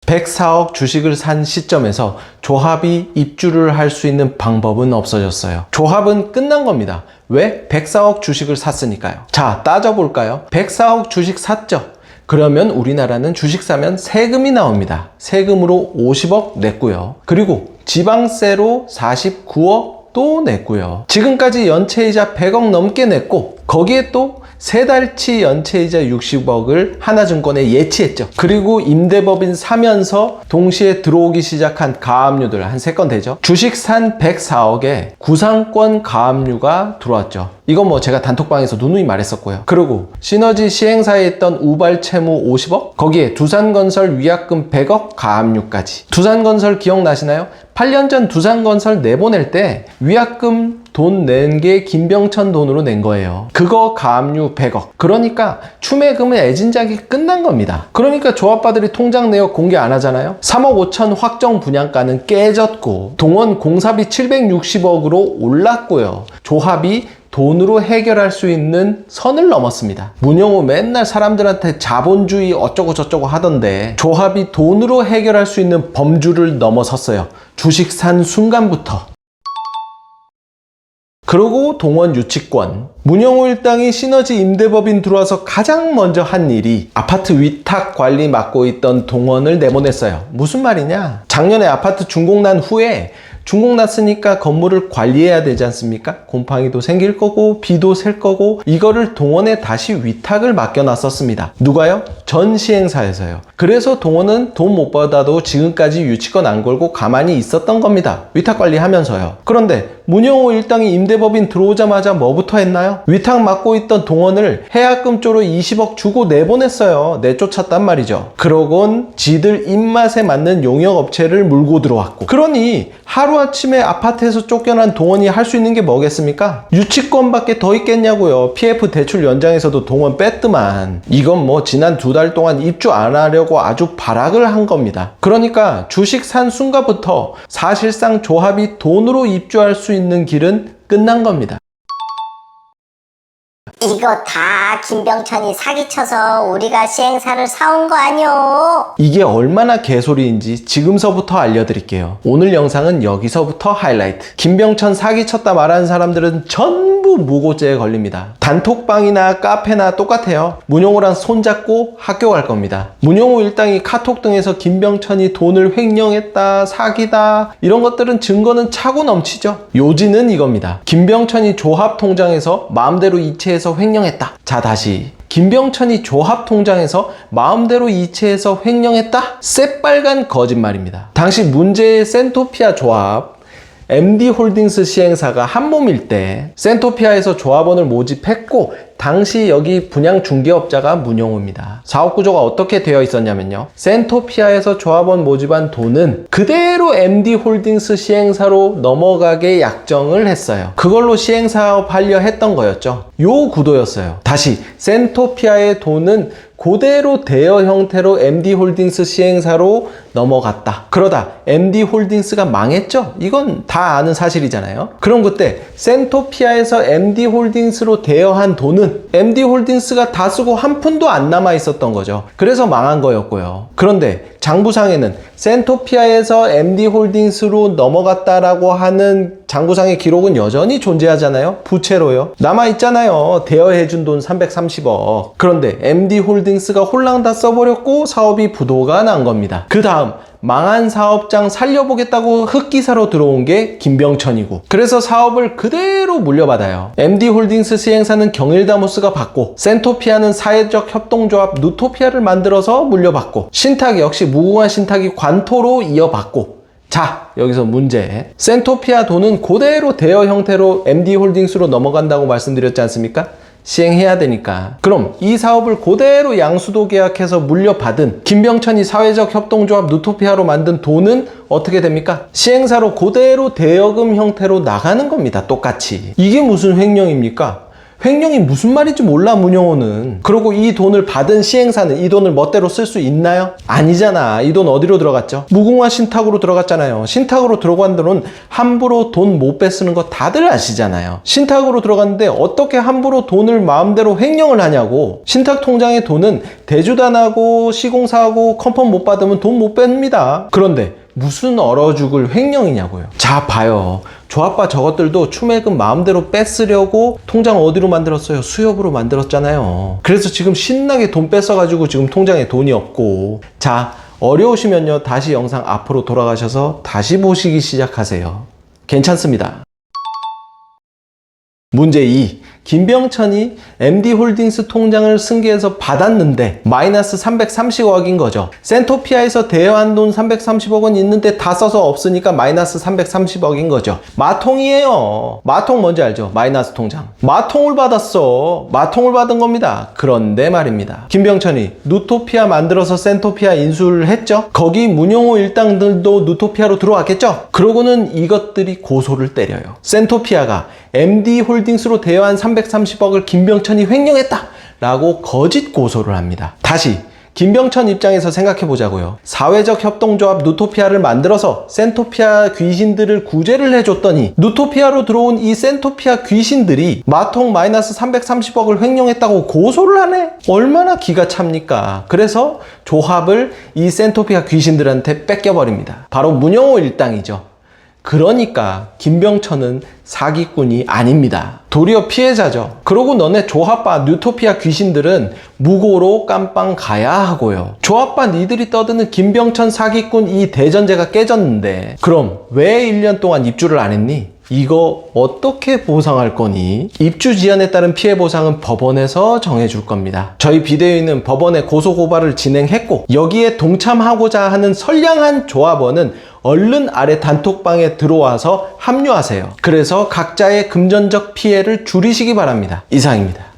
104억 주식을 산 시점에서 조합이 입주를 할 수 있는 방법은 없어졌어요. 조합은 끝난 겁니다. 왜? 104억 주식을 샀으니까요. 자, 따져볼까요? 104억 주식 샀죠? 그러면 우리나라는 주식 사면 세금이 나옵니다. 세금으로 50억 냈고요. 그리고 지방세로 49억 또 냈고요. 지금까지 연체이자 100억 넘게 냈고 거기에 또 3달치 연체이자 60억을 하나증권에 예치했죠. 그리고 임대법인 사면서 동시에 들어오기 시작한 가압류들 한 3건 되죠. 주식 산 104억에 구상권 가압류가 들어왔죠. 이건 뭐 제가 단톡방에서 누누이 말했었고요. 그리고 시너지 시행사에 있던 우발 채무 50억, 거기에 두산건설 위약금 100억 가압류까지. 두산건설 기억나시나요? 8년 전 두산건설 내보낼 때 위약금 돈 낸 게 김병천 돈으로 낸 거예요. 그거 가압류 100억. 그러니까 추매금은 애진작이 끝난 겁니다. 그러니까 조합바들이 통장 내역 공개 안 하잖아요. 3억 5천 확정 분양가는 깨졌고 동원 공사비 760억으로 올랐고요. 조합이 돈으로 해결할 수 있는 선을 넘었습니다. 문영호 맨날 사람들한테 자본주의 어쩌고 저쩌고 하던데 조합이 돈으로 해결할 수 있는 범주를 넘어섰어요. 주식 산 순간부터. 그리고 동원 유치권. 문영호 일당이 시너지 임대법인 들어와서 가장 먼저 한 일이 아파트 위탁 관리 맡고 있던 동원을 내보냈어요. 무슨 말이냐? 작년에 아파트 준공 난 후에 준공 났으니까 건물을 관리해야 되지 않습니까? 곰팡이도 생길 거고 비도 셀 거고 이거를 동원에 다시 위탁을 맡겨놨었습니다. 누가요? 전 시행사에서요. 그래서 동원은 돈 못 받아도 지금까지 유치권 안 걸고 가만히 있었던 겁니다. 위탁 관리하면서요. 그런데 문영호 일당이 임대법인 들어오자마자 뭐부터 했나요? 위탁 맡고 있던 동원을 해약금 쪽으로 20억 주고 내보냈어요. 내쫓았단 말이죠. 그러곤 지들 입맛에 맞는 용역업체를 물고 들어왔고, 그러니 하루아침에 아파트에서 쫓겨난 동원이 할 수 있는 게 뭐겠습니까? 유치권밖에 더 있겠냐고요. PF 대출 연장에서도 동원 뺐더만. 이건 뭐 지난 2달 동안 입주 안 하려고 아주 발악을 한 겁니다. 그러니까 주식 산 순간부터 사실상 조합이 돈으로 입주할 수 있는 길은 끝난 겁니다. 이거 다 김병천이 사기쳐서 우리가 시행사를 사온 거 아니오? 이게 얼마나 개소리인지 지금서부터 알려드릴게요. 오늘 영상은 여기서부터 하이라이트. 김병천 사기쳤다 말하는 사람들은 전부 무고죄에 걸립니다. 단톡방이나 카페나 똑같아요. 문용호랑 손잡고 학교 갈 겁니다. 문용호 일당이 카톡 등에서 김병천이 돈을 횡령했다, 사기다 이런 것들은 증거는 차고 넘치죠. 요지는 이겁니다. 김병천이 조합통장에서 마음대로 이체해서 횡령했다. 자, 다시. 김병천이 조합통장에서 마음대로 이체해서 횡령했다? 새빨간 거짓말입니다. 당시 문제의 센토피아 조합 MD홀딩스 시행사가 한몸일 때 센토피아에서 조합원을 모집했고 당시 여기 분양 중개업자가 문용호입니다. 사업 구조가 어떻게 되어 있었냐면요. 센토피아에서 조합원 모집한 돈은 그대로 MD홀딩스 시행사로 넘어가게 약정을 했어요. 그걸로 시행사업 하려 했던 거였죠. 요 구도였어요. 다시 센토피아의 돈은 그대로 대여 형태로 MD홀딩스 시행사로 넘어갔다. 그러다 MD홀딩스가 망했죠? 이건 다 아는 사실이잖아요. 그럼 그때 센토피아에서 MD홀딩스로 대여한 돈은 MD홀딩스가 다 쓰고 한 푼도 안 남아 있었던 거죠. 그래서 망한 거였고요. 그런데 장부상에는 센토피아에서 MD홀딩스로 넘어갔다라고 하는 장부상의 기록은 여전히 존재하잖아요. 부채로요. 남아있잖아요. 대여해준 돈 330억. 그런데 MD홀딩스가 홀랑 다 써버렸고 사업이 부도가 난 겁니다. 그 다음 망한 사업장 살려보겠다고 흑기사로 들어온 게 김병천이고, 그래서 사업을 그대로 물려받아요. MD홀딩스 시행사는 경일다모스가 받고 센토피아는 사회적 협동조합 누토피아를 만들어서 물려받고 신탁 역시 무궁화 신탁이 관토로 이어받고. 자, 여기서 문제. 센토피아 돈은 그대로 대여 형태로 MD홀딩스로 넘어간다고 말씀드렸지 않습니까? 시행해야 되니까. 그럼 이 사업을 그대로 양수도 계약해서 물려받은 김병천이 사회적 협동조합 누토피아로 만든 돈은 어떻게 됩니까? 시행사로 그대로 대여금 형태로 나가는 겁니다. 똑같이. 이게 무슨 횡령입니까? 횡령이 무슨 말인지 몰라 문영호는. 그리고 이 돈을 받은 시행사는 이 돈을 멋대로 쓸 수 있나요? 아니잖아. 이 돈 어디로 들어갔죠? 무궁화 신탁으로 들어갔잖아요. 신탁으로 들어간 돈은 함부로 돈 못 뺏쓰는 거 다들 아시잖아요. 신탁으로 들어갔는데 어떻게 함부로 돈을 마음대로 횡령을 하냐고. 신탁 통장에 돈은 대주단하고 시공사하고 컨펌 못 받으면 돈 못 뺍니다. 그런데 무슨 얼어 죽을 횡령이냐고요. 자 봐요. 조아빠 저것들도 추매금 마음대로 뺏으려고 통장 어디로 만들었어요? 수협으로 만들었잖아요. 그래서 지금 신나게 돈 뺏어가지고 지금 통장에 돈이 없고. 자, 어려우시면요 다시 영상 앞으로 돌아가셔서 다시 보시기 시작하세요. 괜찮습니다. 문제 2. 김병천이 MD홀딩스 통장을 승계해서 받았는데 마이너스 330억인 거죠. 센토피아에서 대여한 돈 330억은 있는데 다 써서 없으니까 마이너스 330억인 거죠. 마통이에요. 마통 뭔지 알죠? 마이너스 통장. 마통을 받았어. 마통을 받은 겁니다. 그런데 말입니다. 김병천이 누토피아 만들어서 센토피아 인수를 했죠. 거기 문영호 일당들도 누토피아로 들어왔겠죠. 그러고는 이것들이 고소를 때려요. 센토피아가 MD홀딩스로 대여한 330억을 김병천이 횡령했다 라고 거짓 고소를 합니다. 다시 김병천 입장에서 생각해 보자고요. 사회적 협동조합 누토피아를 만들어서 센토피아 귀신들을 구제를 해줬더니 누토피아로 들어온 이 센토피아 귀신들이 마통 마이너스 330억을 횡령했다고 고소를 하네? 얼마나 기가 찹니까? 그래서 조합을 이 센토피아 귀신들한테 뺏겨버립니다. 바로 문영호 일당이죠. 그러니까 김병천은 사기꾼이 아닙니다. 도리어 피해자죠. 그러고 너네 조합바 뉴토피아 귀신들은 무고로 깜빵 가야 하고요. 조합바 니들이 떠드는 김병천 사기꾼 이 대전제가 깨졌는데 그럼 왜 1년 동안 입주를 안 했니? 이거 어떻게 보상할 거니? 입주 지연에 따른 피해 보상은 법원에서 정해줄 겁니다. 저희 비대위는 법원에 고소고발을 진행했고 여기에 동참하고자 하는 선량한 조합원은 얼른 아래 단톡방에 들어와서 합류하세요. 그래서 각자의 금전적 피해를 줄이시기 바랍니다. 이상입니다.